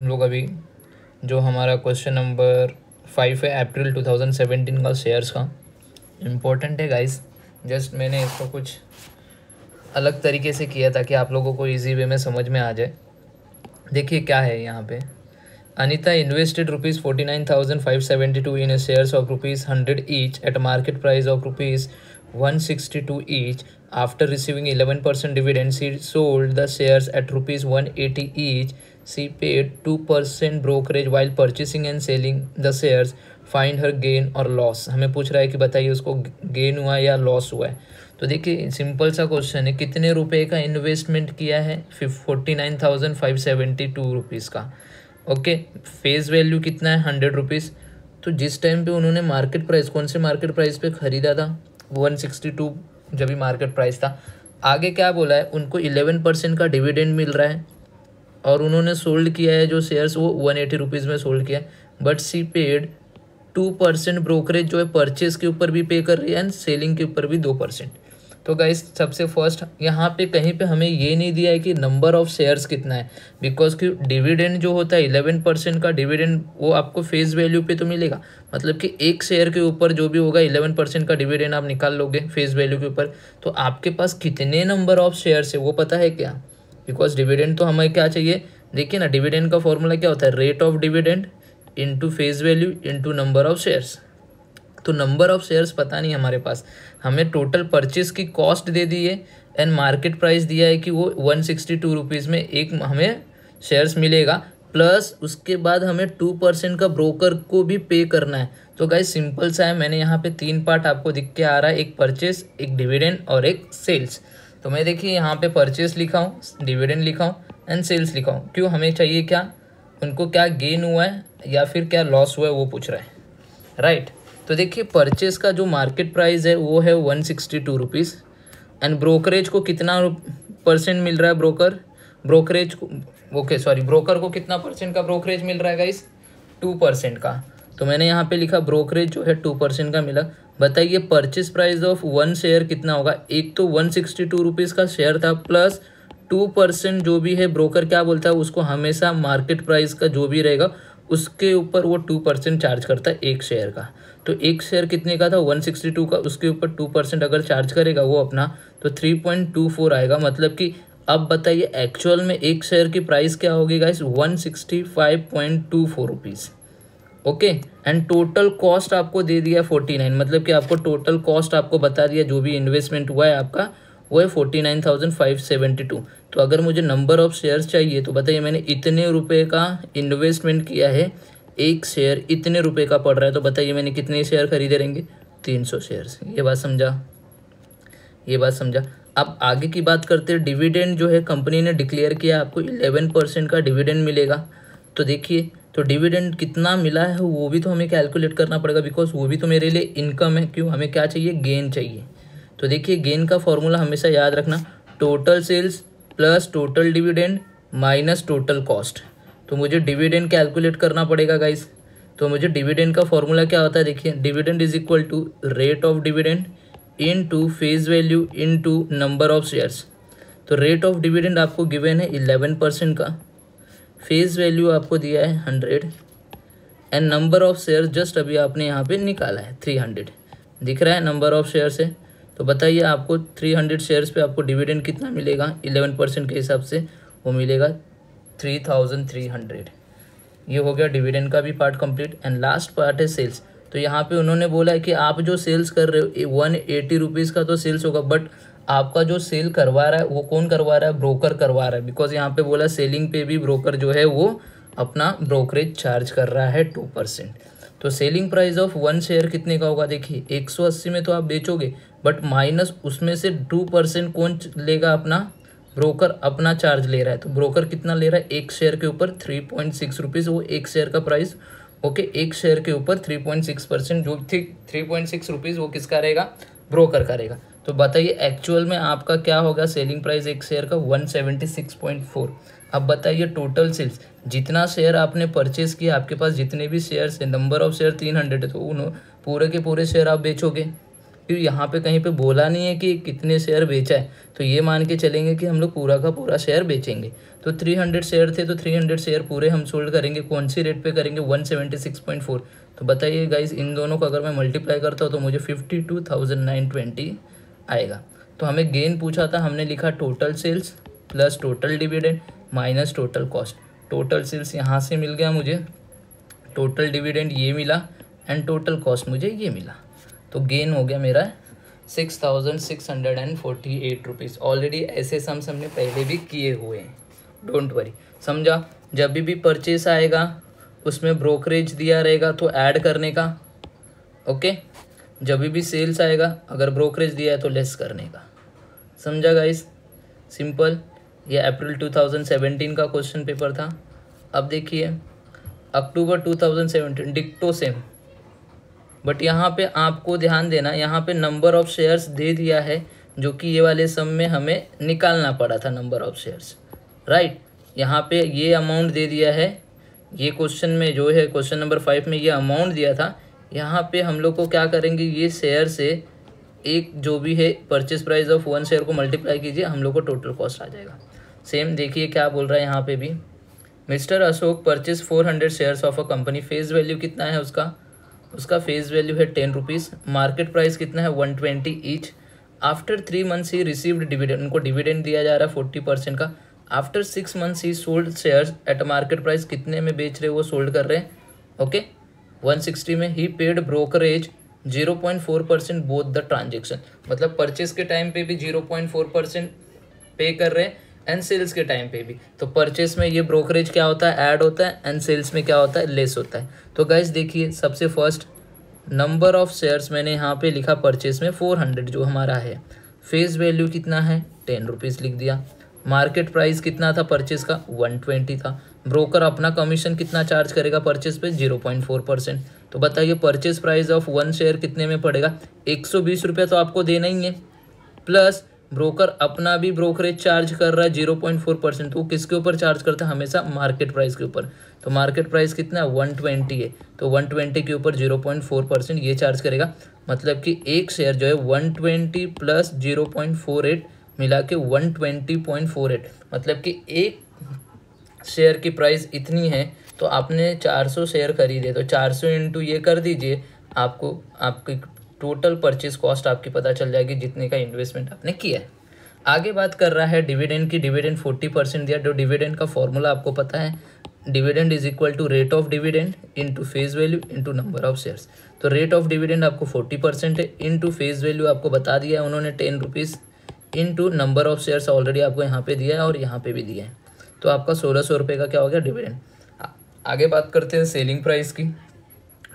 हम लोग अभी जो हमारा क्वेश्चन नंबर 5 है अप्रैल 2017 का शेयर्स का इम्पोर्टेंट है गाइस। जस्ट मैंने इसको कुछ अलग तरीके से किया ताकि आप लोगों को इजी वे में समझ में आ जाए। देखिए क्या है यहाँ पे। Anita invested ₹49,572 in shares of ₹100 each eight market price of ₹162 each. After receiving 11% dividend, she sold the shares at ₹180 each. She paid 2% brokerage while purchasing and selling the shares. Find her gain or loss. हमें पूछ रहा है कि बताइए उसको gain हुआ या loss हुआ है। तो देखिए सिंपल सा क्वेश्चन है, कितने रुपए का इन्वेस्टमेंट किया है? 49,572 रुपीज़ का। ओके, फेस वैल्यू कितना है? 100 रुपीज़। तो जिस टाइम पे उन्होंने मार्केट प्राइस, कौन से मार्केट प्राइस पे ख़रीदा था? 162 जब भी मार्केट प्राइस था। आगे क्या बोला है? उनको 11% का डिविडेंड मिल रहा है और उन्होंने सोल्ड किया है जो शेयर्स वो 180 रुपीज़ में सोल्ड किया है। बट सी पेड 2% ब्रोकरेज जो है परचेज के ऊपर भी पे कर रही है एंड सेलिंग के ऊपर भी 2%। तो गाइस सबसे फर्स्ट यहाँ पे कहीं पे हमें ये नहीं दिया है कि नंबर ऑफ शेयर्स कितना है, बिकॉज कि डिविडेंड जो होता है 11% का डिविडेंड वो आपको फेस वैल्यू पे तो मिलेगा। मतलब कि एक शेयर के ऊपर जो भी होगा 11% का डिविडेंड आप निकाल लोगे फेस वैल्यू के ऊपर। तो आपके पास कितने नंबर ऑफ शेयर्स है वो पता है क्या? बिकॉज डिविडेंड तो हमें क्या चाहिए, देखिए ना, डिविडेंड का फॉर्मूला क्या होता है? Rate of dividend into face value into number of shares. तो नंबर ऑफ शेयर्स पता नहीं हमारे पास, हमें टोटल परचेस की कॉस्ट दे दी है एंड मार्केट प्राइस दिया है कि वो 162 रुपीज़ में एक हमें शेयर्स मिलेगा, प्लस उसके बाद हमें 2% का ब्रोकर को भी पे करना है। तो गाइस सिंपल सा है, मैंने यहाँ पे 3 पार्ट आपको दिख के आ रहा है, एक परचेस, एक डिविडेंड और एक सेल्स। तो मैं देखिए यहाँ पे परचेस लिखा हूँ, डिविडेंड लिखा हूँ एंड सेल्स लिखा हूँ। क्यों? हमें चाहिए क्या, उनको क्या गेन हुआ है या फिर क्या लॉस हुआ है वो पूछ रहा है, राइट। तो देखिए परचेस का जो मार्केट प्राइस है वो है 162 रुपीज़ एंड ब्रोकरेज को कितना परसेंट मिल रहा है? ब्रोकरेज को, ओके सॉरी, ब्रोकर को कितना परसेंट का ब्रोकरेज मिल रहा है गाइस? 2% का। तो मैंने यहाँ पे लिखा ब्रोकरेज जो है 2% का मिला। बताइए परचेस प्राइस ऑफ 1 शेयर कितना होगा? एक तो 162 रुपीज़ का शेयर था प्लस 2% जो भी है ब्रोकर क्या बोलता है उसको, हमेशा मार्केट प्राइस का जो भी रहेगा उसके ऊपर वो 2% चार्ज करता है एक शेयर का। तो एक शेयर कितने का था? 162 का, उसके ऊपर 2% अगर चार्ज करेगा वो अपना, तो 3.24 आएगा। मतलब कि अब बताइए एक्चुअल में एक शेयर की प्राइस क्या होगी guys? 165.24 rupees. Okay, and total cost आपको दे दिया 49, मतलब कि आपको टोटल कॉस्ट आपको बता दिया जो भी इन्वेस्टमेंट हुआ है आपका वो है 49,572। तो अगर मुझे नंबर ऑफ शेयर्स चाहिए तो बताइए मैंने इतने रुपए का इन्वेस्टमेंट किया है, एक शेयर इतने रुपए का पड़ रहा है, तो बताइए मैंने कितने शेयर खरीदे रहेंगे? 300 शेयर्स। ये बात समझा? ये बात समझा। अब आगे की बात करते हैं। डिविडेंड जो है कंपनी ने डिक्लेयर किया आपको 11% का डिविडेंड मिलेगा। तो देखिए, तो डिविडेंड कितना मिला है वो भी तो हमें कैलकुलेट करना पड़ेगा, बिकॉज वो भी तो मेरे लिए इनकम है। क्यों? हमें क्या चाहिए? गेन चाहिए। तो देखिए गेन का फॉर्मूला हमेशा याद रखना, total sales plus total dividend minus total cost. तो मुझे डिविडेंड कैलकुलेट करना पड़ेगा गाइस। तो मुझे डिविडेंड का फॉर्मूला क्या होता है? देखिए, dividend is equal to rate of dividend into face value into number of shares. तो रेट ऑफ डिविडेंड आपको गिवन है 11% का, फेस वैल्यू आपको दिया है 100 and number of shares just अभी आपने यहाँ पे निकाला है 300। दिख रहा है नंबर ऑफ शेयर्स है। तो बताइए आपको 300 शेयर्स पे आपको डिविडेंड कितना मिलेगा? 11% के हिसाब से वो मिलेगा 3,300। ये हो गया डिविडेंड का भी part complete. And last part है सेल्स। तो यहाँ पे उन्होंने बोला है कि आप जो सेल्स कर रहे हो 180 रुपीज़ का तो सेल्स होगा, बट आपका जो सेल करवा रहा है वो कौन करवा रहा है? ब्रोकर करवा रहा है। बिकॉज यहाँ पे बोला सेलिंग पे भी ब्रोकर जो है वो अपना ब्रोकरेज चार्ज कर रहा है 2%। तो सेलिंग प्राइस ऑफ 1 शेयर कितने का होगा? देखिए 180 में तो आप बेचोगे, बट माइनस उसमें से 2% कौन लेगा? अपना ब्रोकर अपना चार्ज ले रहा है। तो ब्रोकर कितना ले रहा है? एक शेयर के ऊपर 3.6 रुपीज़, वो एक शेयर का प्राइस। ओके, एक शेयर के ऊपर 3.6%, जो थी 3.6 रुपीज़ वो किसका रहेगा? ब्रोकर का रहेगा। तो बताइए एक्चुअल में आपका क्या होगा? सेलिंग प्राइस एक शेयर का 176.4। अब बताइए टोटल सेल्स, जितना शेयर आपने परचेस किया, आपके पास जितने भी शेयर्स है, नंबर ऑफ शेयर 300 है, तो उन पूरे के पूरे शेयर आप बेचोगे। क्योंकि यहाँ पे कहीं पे बोला नहीं है कि कितने शेयर बेचा है, तो ये मान के चलेंगे कि हम लोग पूरा का पूरा शेयर बेचेंगे। तो 300 शेयर थे तो 300 शेयर पूरे हम सोल्ड करेंगे। कौन सी रेट पे करेंगे? 176.4। तो बताइए गाइज, इन दोनों को अगर मैं मल्टीप्लाई करता हूँ तो मुझे 52,920 आएगा। तो हमें गेन पूछा था, हमने लिखा total sales plus total dividend minus total cost. Total sales यहाँ से मिल गया मुझे, टोटल डिविडेंड ये मिला एंड टोटल कॉस्ट मुझे ये मिला। तो गेन हो गया मेरा 6,648 रुपीज़। ऑलरेडी ऐसे सम्स हमने पहले भी किए हुए हैं, डोंट वरी। समझा? जब भी परचेस आएगा उसमें ब्रोकरेज दिया रहेगा तो ऐड करने का, ओके। जब भी सेल्स आएगा अगर ब्रोकरेज दिया है तो लेस करने का। समझा गाइस? सिंपल। ये अप्रैल 2017 का क्वेश्चन पेपर था। अब देखिए अक्टूबर 2017 डिक्टो सेम, बट यहाँ पे आपको ध्यान देना, यहाँ पे नंबर ऑफ शेयर्स दे दिया है जो कि ये वाले सम में हमें निकालना पड़ा था, नंबर ऑफ शेयर्स, राइट। यहाँ पे ये अमाउंट दे दिया है, ये क्वेश्चन में जो है क्वेश्चन नंबर 5 में ये अमाउंट दिया था। यहाँ पे हम लोग को क्या करेंगे, ये शेयर से एक जो भी है परचेस प्राइस ऑफ 1 शेयर को मल्टीप्लाई कीजिए, हम लोग को टोटल कॉस्ट आ जाएगा। सेम देखिए क्या बोल रहा है यहाँ पे भी, mister Ashok purchase 400 shares of a company. Face value कितना है उसका फेस वैल्यू है 10 रुपीज़। मार्केट प्राइस कितना है 120 each. After 3 months he received dividend, उनको डिविडेंड दिया जा रहा है 40% का। After 6 months he sold shares at market price, कितने में बेच रहे वो सोल्ड कर रहे हैं, ओके 160 में। He paid brokerage 0.4% both the transaction, मतलब परचेस के टाइम पे भी 0.4% पे कर रहे हैं एंड सेल्स के टाइम पे भी। तो परचेस में ये ब्रोकरेज क्या होता है, ऐड होता है, एंड सेल्स में क्या होता है, लेस होता है। तो गाइस देखिए सबसे फर्स्ट नंबर ऑफ शेयर्स मैंने यहाँ पे लिखा परचेस में 400 जो हमारा है। फेस वैल्यू कितना है 10 रुपीज़ लिख दिया। मार्केट प्राइस कितना था परचेस का 120 था। ब्रोकर अपना कमीशन कितना चार्ज करेगा परचेस पे 0.4%। तो बताइए परचेस प्राइस ऑफ 1 शेयर कितने में पड़ेगा, 120 रुपये तो आपको देना ही है, प्लस ब्रोकर अपना भी ब्रोकरेज चार्ज कर रहा है 0.4%। तो वो किसके ऊपर चार्ज करता है, हमेशा मार्केट प्राइस के ऊपर। तो मार्केट प्राइस कितना है 120 है, तो 120 के ऊपर 0.4% ये चार्ज करेगा। मतलब कि एक शेयर जो है 120 प्लस 0.48 मिला के 120.48, मतलब कि एक शेयर की प्राइस इतनी है। तो आपने 400 शेयर खरीदे तो 400 इंटू ये कर दीजिए, आपको आपकी टोटल परचेज कॉस्ट आपकी पता चल जाएगी जितने का इन्वेस्टमेंट आपने किया है। आगे बात कर रहा है डिविडेंड की। डिविडेंड 40% दिया। जो डिविडेंड का फॉर्मूला आपको पता है, dividend is equal to rate of dividend into face value into number of shares. तो रेट ऑफ डिविडेंड आपको 40% है, इंटू फेस वैल्यू आपको बता दिया है उन्होंने 10 rupees, into number of shares already आपको यहाँ पे दिया है और यहाँ पे भी दिया है। तो आपका 1600 रुपये का क्या हो गया डिविडेंड। आगे बात करते हैं सेलिंग प्राइस की।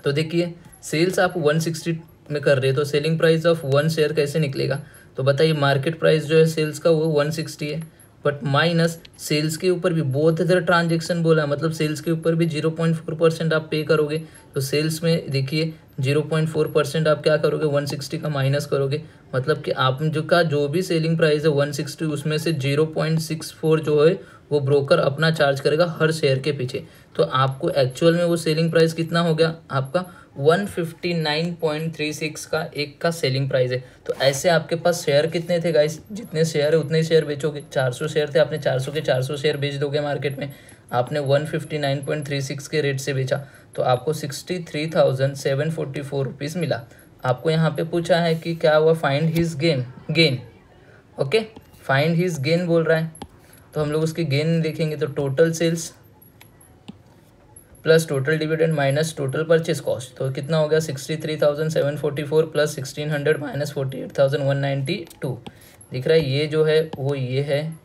तो देखिए सेल्स आप 160 में कर रहे हैं, तो सेलिंग प्राइस ऑफ 1 शेयर कैसे निकलेगा। तो बताइए मार्केट प्राइस जो है सेल्स का वो 160 है, बट माइनस सेल्स के ऊपर भी बोथ इधर ट्रांजेक्शन बोला है, मतलब सेल्स के ऊपर भी 0.4% आप पे करोगे। तो सेल्स में देखिए 0.4% आप क्या करोगे, 160 का माइनस करोगे, मतलब कि आप जो भी सेलिंग प्राइस है 160 उसमें से 0.64 जो है वो ब्रोकर अपना चार्ज करेगा हर शेयर के पीछे। तो आपको एक्चुअल में वो सेलिंग प्राइस कितना हो गया आपका 159.36 का एक का सेलिंग प्राइस है। तो ऐसे आपके पास शेयर कितने थे गाइस, जितने शेयर है उतने ही शेयर बेचोगे। 400 शेयर थे, आपने 400 के 400 शेयर बेच दोगे मार्केट में। आपने 159.36 के रेट से बेचा तो आपको 63,744 रुपीज़ मिला। आपको यहाँ पे पूछा है कि क्या हुआ, find his gain, okay find his gain बोल रहा है। तो हम लोग उसकी गेन देखेंगे तो total sales plus total dividend minus total purchase cost, तो कितना हो गया 63,744 प्लस 1600 माइनस 48,192। दिख रहा है ये जो है वो ये है,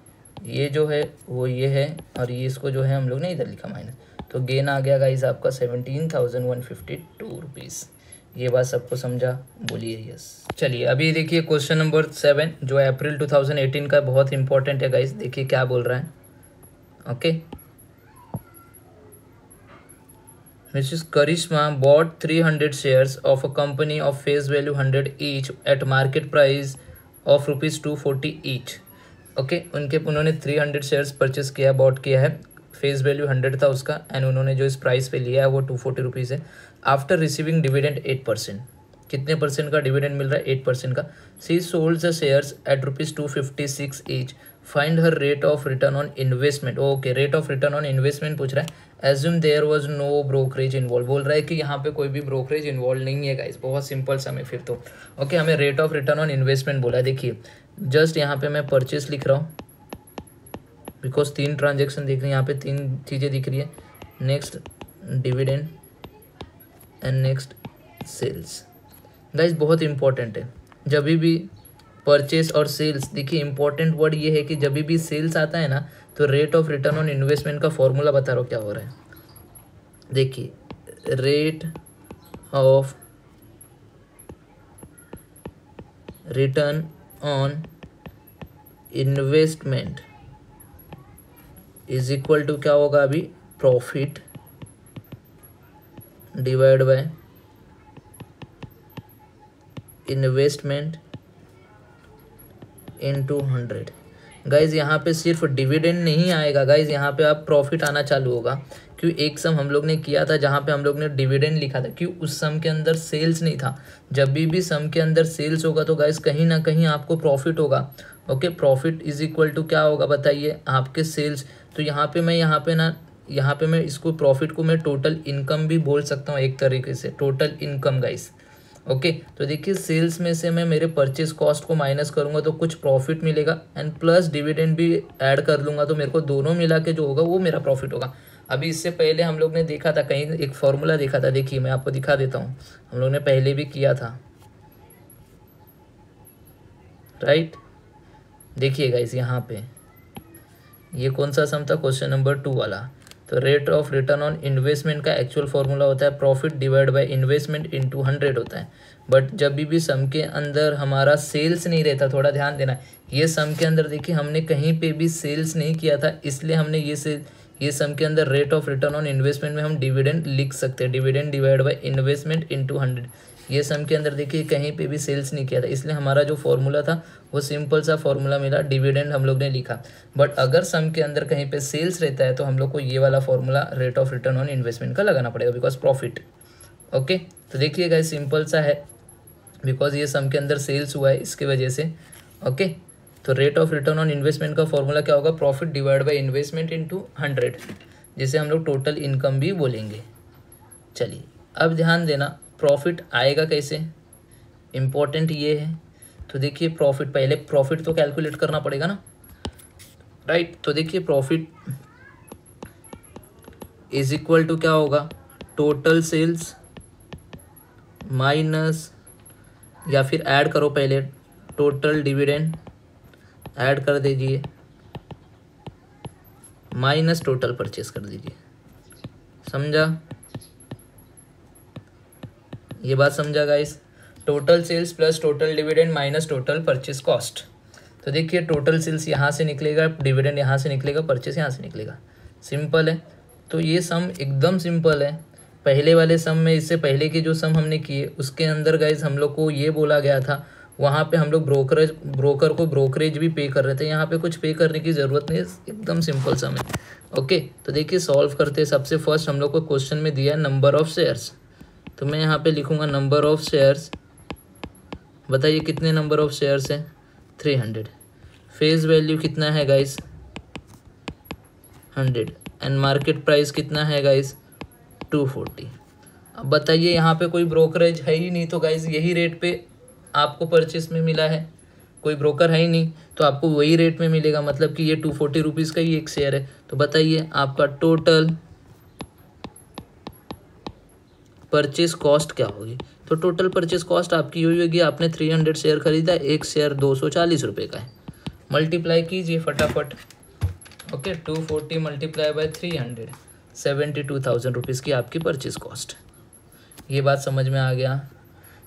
ये जो है वो ये है, और ये इसको जो है हम लोग ने इधर लिखा माइनस। तो गेन आ गया गाइस आपका 17,152 रुपीज़। ये बात सबको समझा, बोलिए यस। चलिए अभी देखिए क्वेश्चन नंबर 7 जो अप्रैल 2018 का बहुत इंपॉर्टेंट है गाइस। देखिए क्या बोल रहा है, okay. Mrs. Karishma bought 300 shares of a company of face value 100 each at market price of rupees 240 each. Okay उन्होंने 300 शेयर्स परचेस किया, बॉट किया है, फेस वैल्यू 100 था उसका, एंड उन्होंने जो इस प्राइस पे लिया है वो 240 रुपीज़ है। आफ्टर रिसीविंग डिविडेंड 8%, कितने परसेंट का डिविडेंड मिल रहा है? 8% का। She sold the shares at ₹256 each, find her rate of return on investment. Okay, rate of return on investment पूछ रहा है। Assume there was no brokerage involve, बोल रहा है कि यहाँ पे कोई भी ब्रोकरेज इन्वॉल्व नहीं है गाइस, बहुत सिंपल सा में फिर तो। ओके, हमें rate of return on investment बोला है। देखिए जस्ट यहाँ पे मैं परचेस लिख रहा हूँ बिकॉज 3 ट्रांजेक्शन दिख रही है यहाँ पे, 3 चीज़ें दिख रही है। Next dividend and next sales. Guys बहुत इंपॉर्टेंट है, जब भी परचेस और सेल्स, देखिए इंपॉर्टेंट वर्ड ये है कि जब भी सेल्स आता है ना तो rate of return on investment का फॉर्मूला बता रहा हूँ क्या हो रहा है। देखिए rate of return on investment is equal to क्या होगा अभी? Profit divide by investment into 100। Guys यहाँ पे सिर्फ डिविडेंड नहीं आएगा गाइज, यहाँ पे आप प्रॉफिट आना चालू होगा। क्यों? एक सम हम लोग ने किया था जहाँ पे हम लोग ने डिविडेंड लिखा था, क्यों? उस सम के अंदर सेल्स नहीं था। जब भी सम के अंदर सेल्स होगा तो गाइज कहीं ना कहीं आपको प्रॉफिट होगा। Okay, profit is equal to क्या होगा बताइए? आपके सेल्स। तो यहाँ पे मैं इसको प्रॉफिट को मैं टोटल इनकम भी बोल सकता हूँ एक तरीके से, टोटल इनकम गाइस। ओके, तो देखिए सेल्स में से मैं मेरे परचेज कॉस्ट को माइनस करूंगा तो कुछ प्रॉफिट मिलेगा, एंड प्लस डिविडेंड भी ऐड कर लूँगा तो मेरे को दोनों मिला के जो होगा वो मेरा प्रॉफिट होगा। अभी इससे पहले हम लोग ने देखा था कहीं, एक फॉर्मूला देखा था, देखिए मैं आपको दिखा देता हूँ, हम लोग ने पहले भी किया था, राइट। देखिए गाइस यहाँ पे ये कौन सा सम था? क्वेश्चन नंबर 2 वाला। तो rate of return on investment का एक्चुअल फॉर्मूला होता है profit divide by investment into 100 होता है। बट जब भी सम के अंदर हमारा सेल्स नहीं रहता, थोड़ा ध्यान देना, ये सम के अंदर देखिए हमने कहीं पे भी सेल्स नहीं किया था, इसलिए हमने ये सम के अंदर rate of return on investment में हम डिविडेंड लिख सकते हैं, dividend divide by investment into 100। ये सम के अंदर देखिए कहीं पे भी सेल्स नहीं किया था, इसलिए हमारा जो फॉर्मूला था वो सिंपल सा फॉर्मूला मिला, डिविडेंड हम लोग ने लिखा। बट अगर सम के अंदर कहीं पे सेल्स रहता है तो हम लोग को ये वाला formula rate of return on investment का लगाना पड़ेगा, बिकॉज प्रॉफिट। ओके, तो देखिएगा ये सिंपल सा है, बिकॉज ये सम के अंदर सेल्स हुआ है इसके वजह से। ओके, तो rate of return on investment का फॉर्मूला क्या होगा? Profit divide by investment into 100, जिसे हम लोग टोटल इनकम भी बोलेंगे। चलिए अब ध्यान देना, प्रॉफिट आएगा कैसे, इम्पोर्टेंट ये है। तो देखिए प्रॉफिट, पहले प्रॉफिट तो कैलकुलेट करना पड़ेगा ना, राइट। तो देखिए प्रॉफिट इज इक्वल टू क्या होगा? टोटल सेल्स माइनस, या फिर ऐड करो पहले, टोटल डिविडेंड ऐड कर दीजिए माइनस टोटल परचेस कर दीजिए। समझा? ये बात समझा guys? Total sales plus total dividend minus total purchase cost. तो देखिए टोटल सेल्स यहाँ से निकलेगा, डिविडेंड यहाँ से निकलेगा, परचेस यहाँ से निकलेगा। सिंपल है। तो ये सम एकदम सिंपल है। पहले वाले सम में, इससे पहले के जो सम हमने किए उसके अंदर गाइस हम लोग को ये बोला गया था, वहाँ पे हम लोग ब्रोकर को ब्रोकरेज भी पे कर रहे थे, यहाँ पे कुछ पे करने की ज़रूरत नहीं है, एकदम सिंपल सम है। ओके, तो देखिए सॉल्व करते हैं। सबसे फर्स्ट हम लोग को क्वेश्चन में दिया है नंबर ऑफ शेयर्स, तो मैं यहाँ पे लिखूँगा नंबर ऑफ शेयर्स। बताइए कितने नंबर ऑफ शेयर्स है? 300। फेस वैल्यू कितना है गाइस? 100। एंड मार्केट प्राइस कितना है गाइस? 240। अब बताइए यहाँ पे कोई ब्रोकरेज है ही नहीं, तो गाइस यही रेट पे आपको परचेस में मिला है, कोई ब्रोकर है ही नहीं, तो आपको वही रेट में मिलेगा, मतलब कि ये 240 रुपीज़ का ही एक शेयर है। तो बताइए आपका टोटल परचेस कॉस्ट क्या होगी? तो टोटल परचेस कॉस्ट आपकी यही होगी, आपने 300 शेयर खरीदा, एक शेयर 240 रुपये का है। मल्टीप्लाई कीजिए फटाफट। ओके, 240 मल्टीप्लाई बाय 300, 72,000 रुपीज़ की आपकी परचेस कॉस्ट। ये बात समझ में आ गया?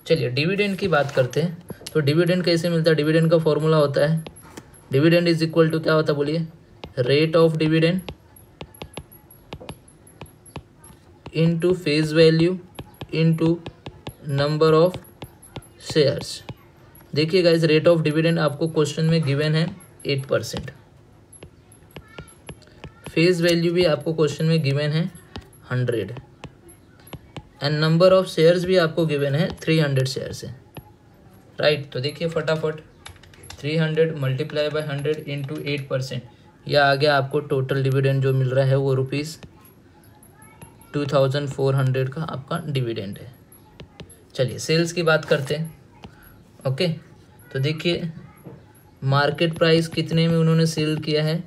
चलिए डिविडेंड की बात करते हैं। तो डिविडेंड कैसे मिलता है? डिविडेंड का फॉर्मूला होता है, डिविडेंड इज इक्वल टू क्या होता है बोलिए? Rate of dividend into face value into number of shares. देखिए गाइस, रेट ऑफ डिविडेंड आपको क्वेश्चन में गिवन है 8%। फेस वैल्यू भी आपको क्वेश्चन में गिवन है 100। एंड नंबर ऑफ शेयर्स भी आपको गिवन है 300 शेयर्स है, राइट। तो देखिए फटाफट 300 मल्टीप्लाई बाय 100 इंटू 8%, यह आ गया आपको टोटल डिविडेंड जो मिल रहा है वो ₹2400 का आपका डिविडेंड है। चलिए सेल्स की बात करते हैं। ओके, तो देखिए मार्केट प्राइस कितने में उन्होंने सेल किया है,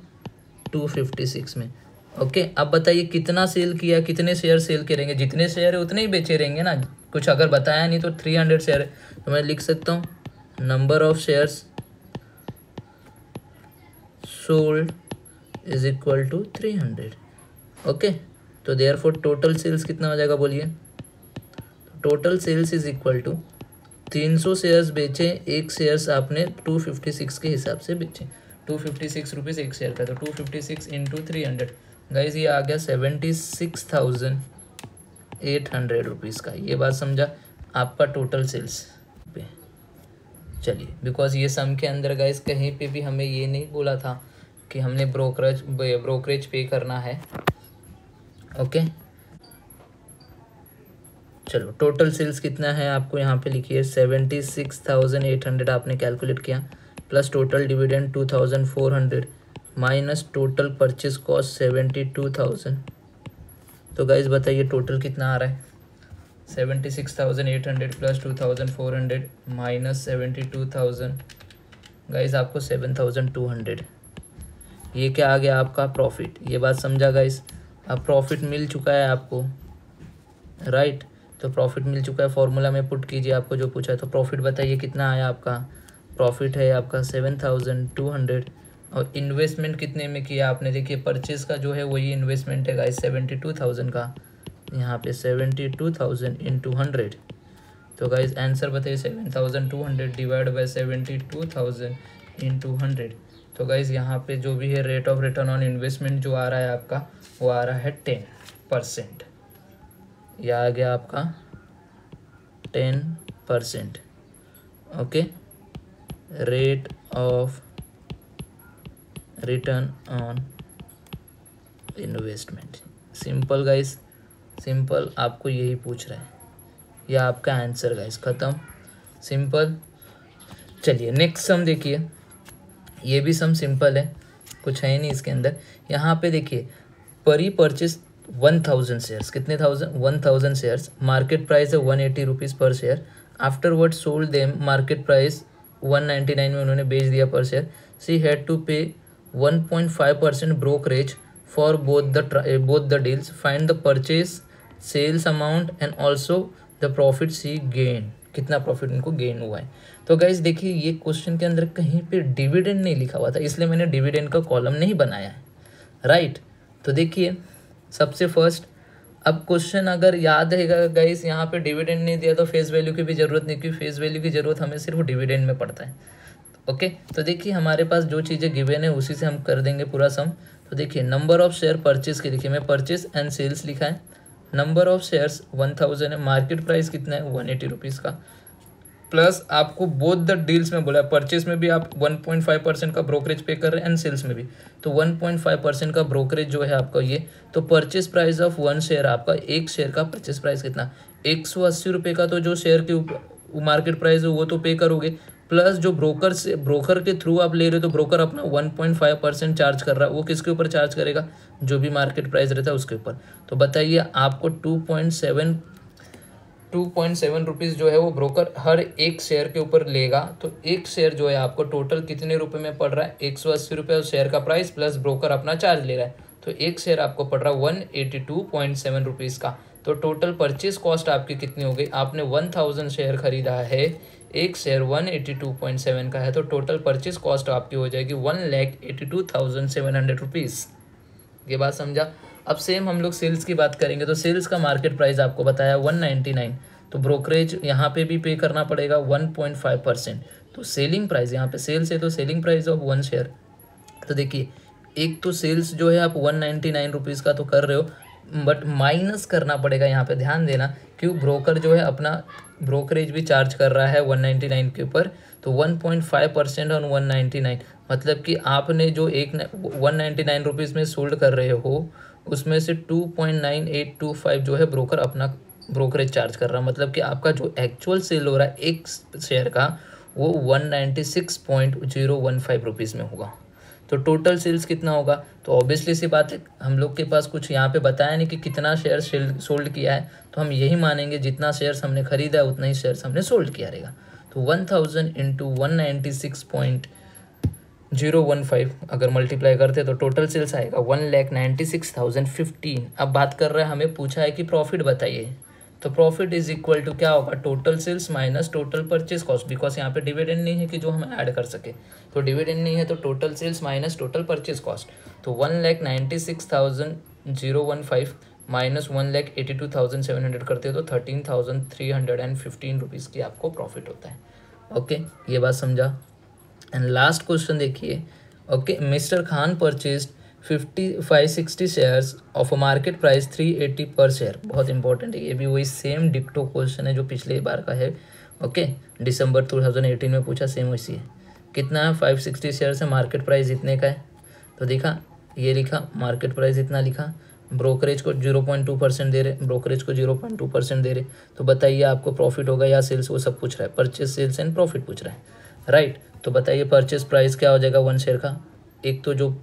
256 में। ओके, अब बताइए कितना सेल किया, कितने शेयर सेल करेंगे, जितने शेयर है उतने ही बेचे रहेंगे ना, कुछ अगर बताया नहीं तो 300 शेयर है तो मैं लिख सकता हूँ number of shares sold is equal to 300। Okay, तो देयरफॉर टोटल सेल्स कितना हो जाएगा बोलिए, total sales is equal to 300 shares बेचे, एक शेयर्स आपने 256 के हिसाब से बेचे, 256 रुपीज़ एक शेयर का, तो 256 इंटू 300 गाइज ये आ गया 76,800 रुपीज़ का। ये बात समझा आपका टोटल सेल्स पे। चलिए बिकॉज ये सम के अंदर गाइज कहीं पे भी हमें ये नहीं बोला था कि हमने ब्रोकरेज पे करना है। ओके, चलो टोटल सेल्स कितना है आपको यहाँ पे लिखिए 76,800 आपने कैलकुलेट किया, plus total dividend 2,400 minus total purchase cost 72,000। तो गाइज बताइए टोटल कितना आ रहा है, 76,800 प्लस 2,400 माइनस 72,000, गाइज आपको 7,200। ये क्या आ गया आपका प्रॉफिट। ये बात समझा गाइज, अब प्रॉफिट मिल चुका है आपको, राइट। तो प्रॉफिट मिल चुका है, फॉर्मूला में पुट कीजिए आपको जो पूछा है। तो प्रॉफिट बताइए कितना आया आपका, प्रॉफिट है आपका 7,200। और इन्वेस्टमेंट कितने में किया आपने, देखिए परचेज का जो है वही इन्वेस्टमेंट है गाइस 72,000 का, यहाँ पे 72,000 इंटू 100। तो गाइस आंसर बताइए 7,200 डिवाइड बाय 72,000 इंटू 100। तो गाइस यहाँ पे जो भी है rate of return on investment जो आ रहा है आपका वो आ रहा है 10%। यह आ गया आपका 10%। Okay, rate of return on investment. Simple guys, simple, आपको यही पूछ रहा है, यह आपका आंसर गाइस, ख़त्म, सिंपल। चलिए नेक्स्ट सम देखिए, ये भी सम सिंपल है, कुछ है नहीं इसके अंदर। यहाँ पे देखिए परी परचेज 1,000 शेयर्स, कितने 1,000 शेयर्स, मार्केट प्राइस है 180 रुपीज़ पर share, afterward sold them, market price 199 में उन्होंने बेच दिया पर share. She had to pay 1.5% brokerage for both the deals, find the purchase sales amount and also the profit see gain, कितना profit उनको gain हुआ है। तो गाइज देखिए ये क्वेश्चन के अंदर कहीं पे डिविडेंड नहीं लिखा हुआ था, इसलिए मैंने डिविडेंड का कॉलम नहीं बनाया है, राइट। तो देखिए सबसे फर्स्ट, अब क्वेश्चन अगर याद रहेगा गाइस, यहाँ पे डिविडेंड नहीं दिया तो फेस वैल्यू की भी जरूरत नहीं, क्योंकि फेस वैल्यू की जरूरत हमें सिर्फ डिविडेंड में पड़ता है। ओके, तो देखिए हमारे पास जो चीज़ें गिवन है उसी से हम कर देंगे पूरा सम। तो देखिए नंबर ऑफ शेयर परचेज के लिखिए, मैं परचेज एंड सेल्स लिखा है, नंबर ऑफ शेयर्स 1,000 है, मार्केट प्राइस कितना है 180 रुपीज़ का, प्लस आपको बोथ द डील्स में बोला है, परचेज में भी आप 1.5% का ब्रोकरेज पे कर रहे हैं एंड सेल्स में भी, तो 1.5% का ब्रोकरेज जो है आपका ये। तो परचेज प्राइस ऑफ 1 शेयर, आपका एक शेयर का परचेज प्राइस कितना, 180 रुपये का, तो जो शेयर के ऊपर मार्केट प्राइस है वो तो पे करोगे, प्लस जो ब्रोकर के थ्रू आप ले रहे हो तो ब्रोकर अपना 1.5% चार्ज कर रहा है, वो किसके ऊपर चार्ज करेगा, जो भी मार्केट प्राइस रहता है उसके ऊपर। तो बताइए आपको 2.7 रुपीज़ जो है वो ब्रोकर हर एक शेयर के ऊपर लेगा, तो एक शेयर जो है आपको टोटल कितने रुपए में पड़ रहा है, 180 रुपये शेयर का प्राइस प्लस ब्रोकर अपना चार्ज ले रहा है, तो एक शेयर आपको पड़ रहा है 182.7 रुपीज़ का। तो टोटल परचेज कॉस्ट आपकी कितनी हो गई, आपने 1,000 शेयर खरीदा है, एक शेयर 182.7 का है, तो टोटल परचेज कॉस्ट आपकी हो जाएगी 1,82,700 रुपीज़। ये बात समझा। अब सेम हम लोग सेल्स की बात करेंगे, तो सेल्स का मार्केट प्राइस आपको बताया 199, तो ब्रोकरेज यहाँ पे भी पे करना पड़ेगा 1.5%। तो सेलिंग प्राइस, यहाँ पे सेल्स है तो सेलिंग प्राइस ऑफ 1 शेयर, तो देखिए एक तो सेल्स जो है आप 199 रुपीज़ का तो कर रहे हो, बट माइनस करना पड़ेगा, यहाँ पे ध्यान देना, क्यों ब्रोकर जो है अपना ब्रोकरेज भी चार्ज कर रहा है 199 के ऊपर, तो 1.5% ऑन 199, मतलब कि आपने जो 199 रुपीज़ में सोल्ड कर रहे हो उसमें से 2.9825 जो है ब्रोकर अपना ब्रोकरेज चार्ज कर रहा है, मतलब कि आपका जो एक्चुअल सेल हो रहा है एक शेयर का वो 196.015 रुपीज़ में होगा। तो टोटल सेल्स कितना होगा, तो ऑब्वियसली सी बात है हम लोग के पास कुछ यहाँ पे बताया नहीं कि कितना शेयर सोल्ड किया है, तो हम यही मानेंगे जितना शेयर्स हमने खरीदा है उतना ही शेयर्स हमने सोल्ड किया रहेगा। तो 1000 इंटू 196.015 अगर मल्टीप्लाई करते तो टोटल सेल्स आएगा 1,96,015। अब बात कर रहे हैं, हमें पूछा है कि प्रॉफिट बताइए, तो प्रॉफिट इज इक्वल टू क्या होगा, total sales minus total purchase cost, because यहाँ पे डिविडेंड नहीं है कि जो हम ऐड कर सके, तो डिविडेंड नहीं है तो total sales minus total purchase cost. तो 1,96,015 माइनस 1,82,700 करते हो तो 13,315 रुपीज़ की आपको प्रॉफिट होता है। ओके, ये बात समझा। एंड लास्ट क्वेश्चन देखिए। Okay, mister Khan purchase 560 shares of a market price 380 पर शेयर। बहुत इंपॉर्टेंट है, ये भी वही सेम डिक्टो क्वेश्चन है जो पिछले बार का है। ओके, दिसंबर 2018 में पूछा, सेम वैसी है। कितना है, 560 शेयर्स है, मार्केट प्राइस इतने का है, तो देखा ये लिखा मार्केट प्राइस इतना लिखा, ब्रोकरेज को 0.2% दे रहे, ब्रोकरेज को 0.2% दे रहे, तो बताइए आपको प्रॉफिट होगा या सेल्स, वो सब पूछ रहा है, परचेज सेल्स एंड प्रॉफिट पूछ रहा है, राइट। तो बताइए परचेज प्राइस क्या हो जाएगा वन शेयर का, एक तो जो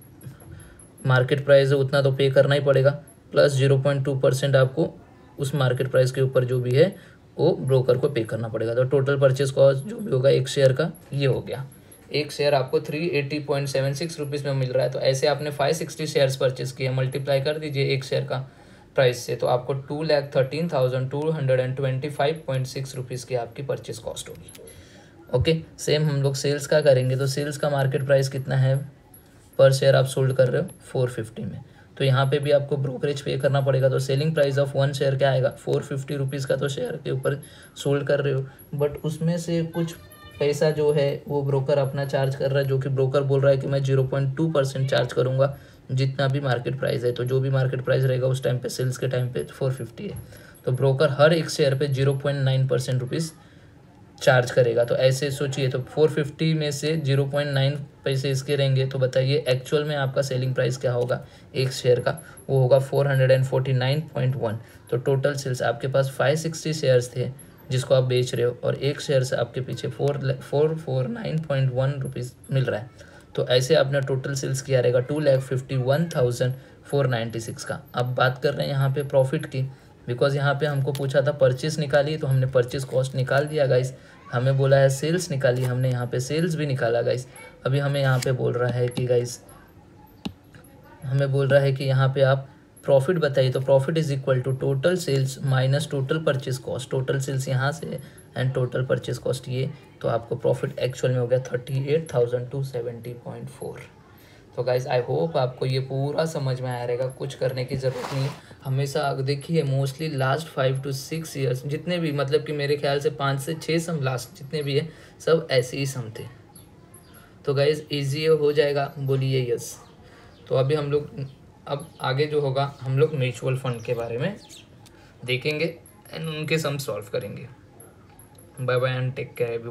मार्केट प्राइस है उतना तो पे करना ही पड़ेगा, प्लस 0.2% आपको उस मार्केट प्राइस के ऊपर जो भी है वो ब्रोकर को पे करना पड़ेगा। तो टोटल परचेज कॉस्ट जो भी होगा एक शेयर का ये हो गया, एक शेयर आपको 380.76 रुपीज़ में मिल रहा है। तो ऐसे आपने 560 शेयर्स परचेज किए, मल्टीप्लाई कर दीजिए एक शेयर का प्राइस से, तो आपको 2,13,225.6 रुपीज़ की आपकी परचेज कॉस्ट होगी। ओके, सेम हम लोग सेल्स का करेंगे, तो सेल्स का मार्केट प्राइस कितना है पर शेयर आप सोल्ड कर रहे हो 450 में, तो यहाँ पे भी आपको ब्रोकरेज पे करना पड़ेगा। तो selling price of one share क्या आएगा, 450 रुपीज़ का तो शेयर के ऊपर सोल्ड कर रहे हो, बट उसमें से कुछ पैसा जो है वो ब्रोकर अपना चार्ज कर रहा है, जो कि ब्रोकर बोल रहा है कि मैं 0.2% चार्ज करूँगा जितना भी मार्केट प्राइस है। तो जो भी मार्केट प्राइस रहेगा उस टाइम पे सेल्स के टाइम पे 450 है, तो ब्रोकर हर एक शेयर पे 0.9% रुपीज़ चार्ज करेगा। तो ऐसे सोचिए, तो 450 में से 0.9 पैसे इसके रहेंगे, तो बताइए एक्चुअल में आपका सेलिंग प्राइस क्या होगा एक शेयर का, वो होगा 449.1। तो टोटल सेल्स आपके पास 560 शेयर्स थे जिसको आप बेच रहे हो, और एक शेयर से आपके पीछे 449.1 रुपीज़ मिल रहा है। तो ऐसे आपने टोटल सेल्स किया रहेगा 2,51,496 का। अब बात कर रहे हैं यहाँ पे प्रॉफिट की, बिकॉज यहाँ पे हमको पूछा था परचेस निकालिए, तो हमने परचेस कॉस्ट निकाल दिया गाइस। हमें बोला है सेल्स निकालिए, हमने यहाँ पे सेल्स भी निकाला गाइस। अभी हमें यहाँ पे बोल रहा है कि गाइस, हमें बोल रहा है कि यहाँ पे आप प्रॉफिट बताइए, तो profit is equal to total sales minus total purchase cost. Total sales यहाँ से एंड टोटल परचेस कॉस्ट ये, तो आपको प्रॉफिट एक्चुअल में हो गया 38,270.4। तो गाइज आई होप आपको ये पूरा समझ में आया रहेगा, कुछ करने की ज़रूरत नहीं है। हमेशा देखिए मोस्टली लास्ट 5 to 6 ईयर्स जितने भी, मतलब कि मेरे ख्याल से 5 से 6 सम लास्ट जितने भी है सब ऐसे ही सम थे। तो गाइज ईजी हो जाएगा, बोलिए यस। तो अभी हम लोग अब आगे जो होगा हम लोग म्यूचुअल फंड के बारे में देखेंगे एंड उनके सम सॉल्व करेंगे। Bye bye and take care.